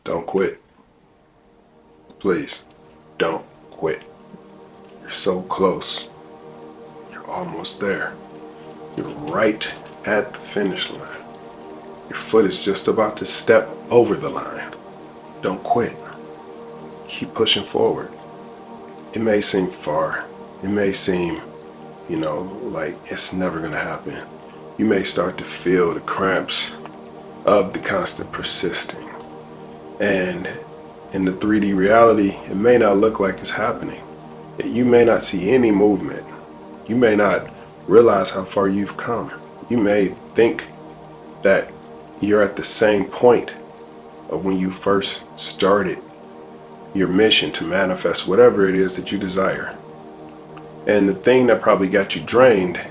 Don't quit. Please, don't quit. You're so close. You're almost there. You're right at the finish line. Your foot is just about to step over the line. Don't quit. Keep pushing forward. It may seem far. It may seem, like it's never going to happen. You may start to feel the cramps of the constant persisting. And in the 3D reality, it may not look like it's happening. You may not see any movement. You may not realize how far you've come. You may think that you're at the same point of when you first started your mission to manifest whatever it is that you desire. And the thing that probably got you drained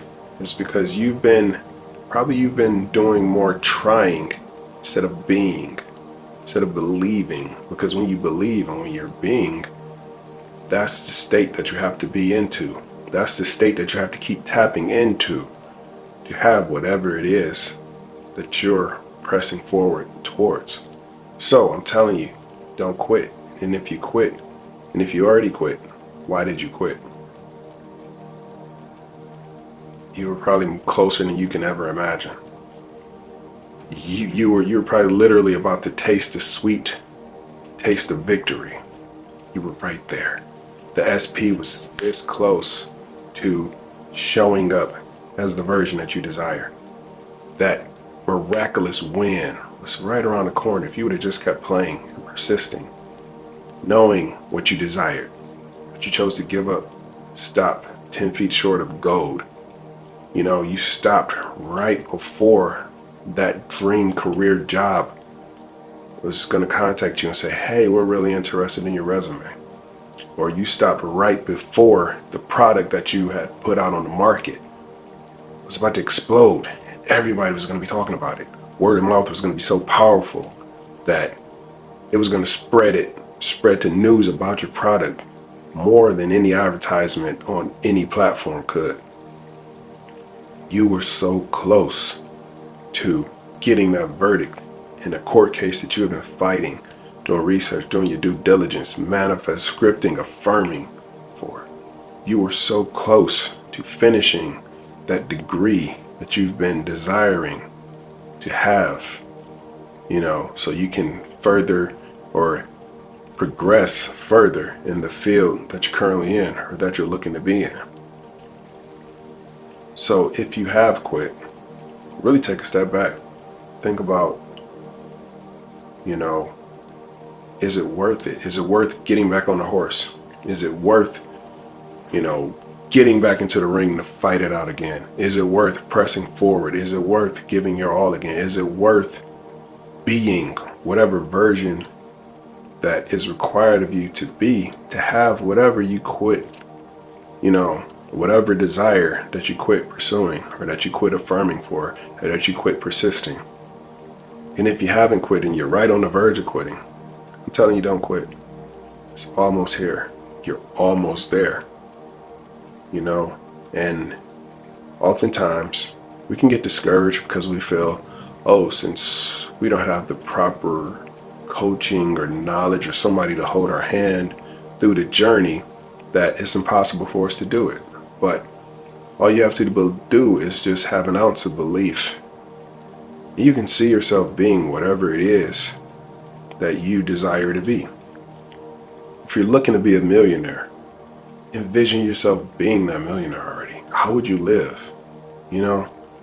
is because you've been doing more trying instead of being, instead of believing. Because when you believe and when you're being, that's the state that you have to be into. That's the state that you have to keep tapping into to have whatever it is that you're pressing forward towards. So I'm telling you, don't quit. And if you quit, and if you already quit, why did you quit? You were probably closer than you can ever imagine. You were probably literally about to taste the sweet taste of victory. You were right there. The SP was this close to showing up as the version that you desire. That miraculous win was right around the corner if you would have just kept playing and persisting, knowing what you desired, but you chose to give up, stop 10 feet short of gold. You stopped right before that dream career job was going to contact you and say, hey, we're really interested in your resume. Or you stopped right before the product that you had put out on the market was about to explode. Everybody was going to be talking about it. Word of mouth was going to be so powerful that it was going to spread to news about your product more than any advertisement on any platform could. You were so close to getting that verdict in a court case that you have been fighting, doing research, doing your due diligence, manifest, scripting, affirming for. You were so close to finishing that degree that you've been desiring to have, so you can further or progress further in the field that you're currently in or that you're looking to be in. So if you have quit, really take a step back. Think about, is it worth it? Is it worth getting back on the horse? Is it worth, getting back into the ring to fight it out again? Is it worth pressing forward? Is it worth giving your all again? Is it worth being whatever version that is required of you to be, to have whatever you quit, whatever desire that you quit pursuing or that you quit affirming for or that you quit persisting? And if you haven't quit and you're right on the verge of quitting, I'm telling you, don't quit. It's almost here. You're almost there. And oftentimes we can get discouraged because we feel, since we don't have the proper coaching or knowledge or somebody to hold our hand through the journey, that it's impossible for us to do it. But all you have to do is just have an ounce of belief. You can see yourself being whatever it is that you desire to be. If you're looking to be a millionaire, envision yourself being that millionaire already. How would you live?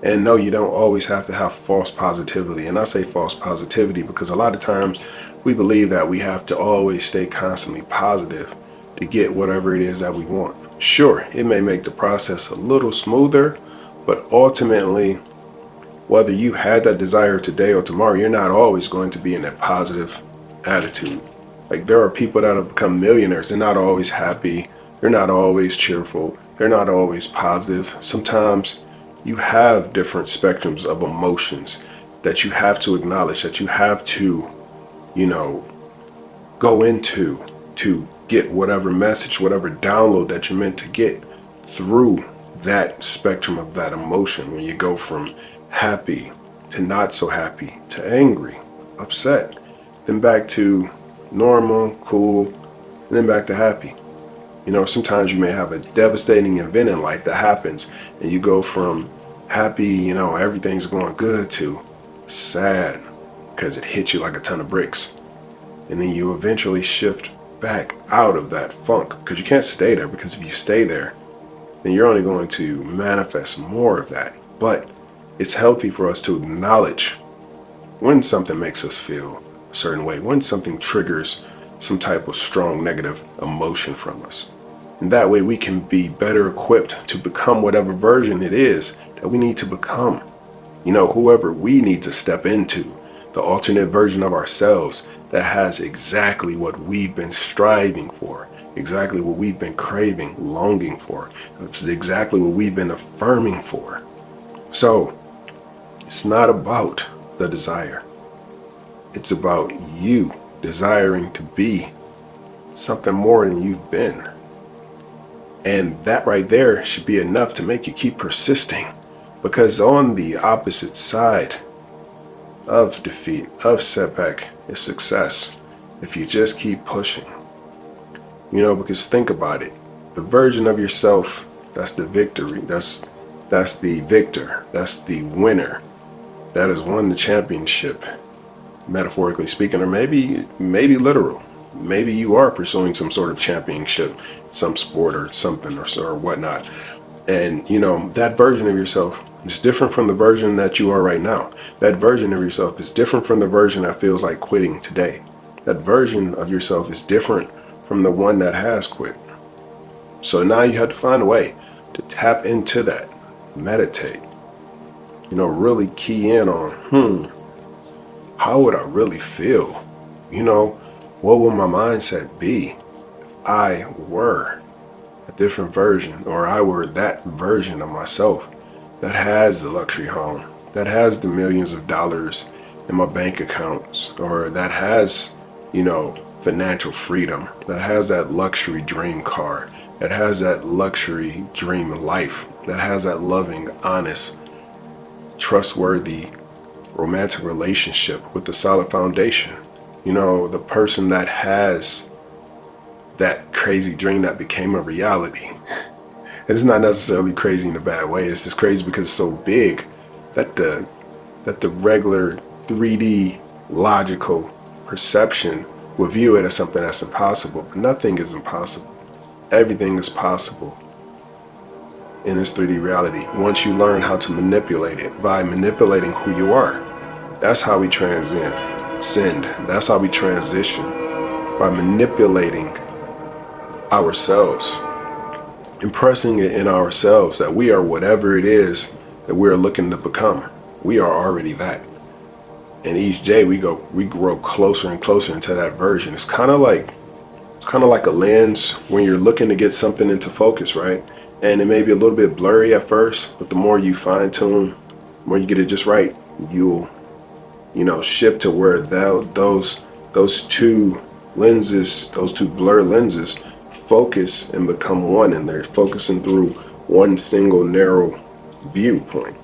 And no, you don't always have to have false positivity. And I say false positivity because a lot of times we believe that we have to always stay constantly positive to get whatever it is that we want. Sure, it may make the process a little smoother, but ultimately, whether you had that desire today or tomorrow, you're not always going to be in that positive attitude. Like, there are people that have become millionaires. They're not always happy. They're not always cheerful. They're not always positive. Sometimes you have different spectrums of emotions that you have to acknowledge, that you have to, go into to get whatever message, whatever download that you're meant to get through that spectrum of that emotion. When you go from happy to not so happy to angry, upset, then back to normal, cool, and then back to happy. Sometimes you may have a devastating event in life that happens, and you go from happy, everything's going good, to sad because it hit you like a ton of bricks. And then you eventually shift back out of that funk, because you can't stay there, because if you stay there, then you're only going to manifest more of that. But it's healthy for us to acknowledge when something makes us feel a certain way, when something triggers some type of strong negative emotion from us. And that way we can be better equipped to become whatever version it is that we need to become. Whoever we need to step into, the alternate version of ourselves that has exactly what we've been striving for, exactly what we've been craving, longing for. It's exactly what we've been affirming for. So it's not about the desire. It's about you desiring to be something more than you've been. And that right there should be enough to make you keep persisting, because on the opposite side of defeat, of setback, is success. If you just keep pushing, because think about it, the version of yourself that's the victory, that's the victor, that's the winner, that has won the championship, metaphorically speaking, or maybe literal. Maybe you are pursuing some sort of championship, some sport or something or whatnot. And that version of yourself is different from the version that you are right now. That version of yourself is different from the version that feels like quitting today. That version of yourself is different from the one that has quit. So now you have to find a way to tap into that, meditate, really key in on, how would I really feel? What would my mindset be if I were a different version, or I were that version of myself that has the luxury home, that has the millions of dollars in my bank accounts, or that has, financial freedom, that has that luxury dream car, that has that luxury dream life, that has that loving, honest, trustworthy, romantic relationship with a solid foundation. The person that has that crazy dream that became a reality. And it's not necessarily crazy in a bad way. It's just crazy because it's so big that the regular 3D logical perception will view it as something that's impossible. But nothing is impossible. Everything is possible in this 3D reality once you learn how to manipulate it by manipulating who you are. That's how we transcend. That's how we transition, by manipulating ourselves, impressing it in ourselves that we are whatever it is that we're looking to become. We are already that. And each day we grow closer and closer into that version. It's kind of like a lens when you're looking to get something into focus, right? And it may be a little bit blurry at first, but the more you fine tune, the more you get it just right, you'll shift to where those two lenses, those two blur lenses, focus and become one, and they're focusing through one single narrow viewpoint.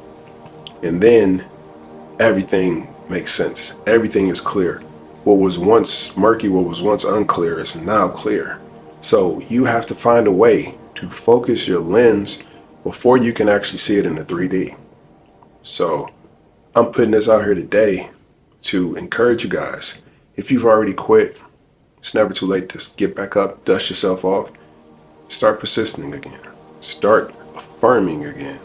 And then everything makes sense. Everything is clear. What was once murky, what was once unclear, is now clear. So you have to find a way to focus your lens before you can actually see it in the 3D. So I'm putting this out here today to encourage you guys. If you've already quit, it's never too late to get back up, dust yourself off, start persisting again, start affirming again.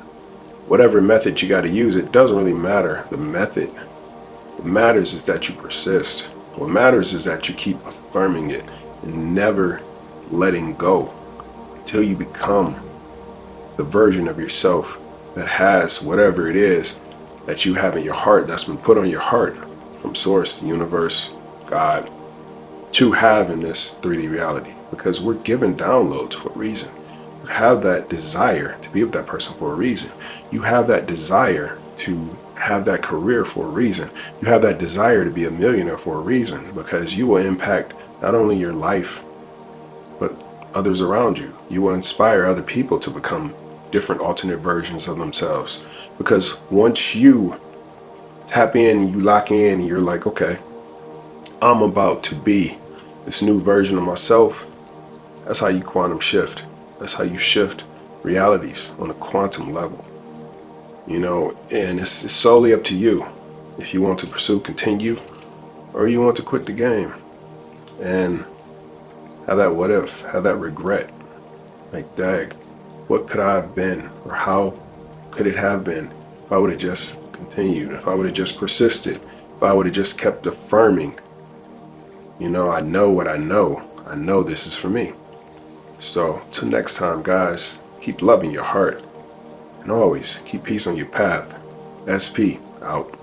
Whatever method you got to use, it doesn't really matter the method. What matters is that you persist. What matters is that you keep affirming it and never letting go until you become the version of yourself that has whatever it is that you have in your heart, that's been put on your heart from source, the universe, God, to have in this 3D reality. Because we're given downloads for a reason. You have that desire to be with that person for a reason. You have that desire to have that career for a reason. You have that desire to be a millionaire for a reason, because you will impact not only your life, but others around you. You will inspire other people to become different alternate versions of themselves. Because once you tap in, you lock in, you're like, okay, I'm about to be, this new version of myself, that's how you quantum shift. That's how you shift realities on a quantum level. And it's solely up to you if you want to continue, or you want to quit the game and have that what if, have that regret. Like, dag, what could I have been, or how could it have been if I would have just continued, if I would have just persisted, if I would have just kept affirming, I know what I know. I know this is for me. So, till next time, guys, keep loving your heart, and always keep peace on your path. SP, out.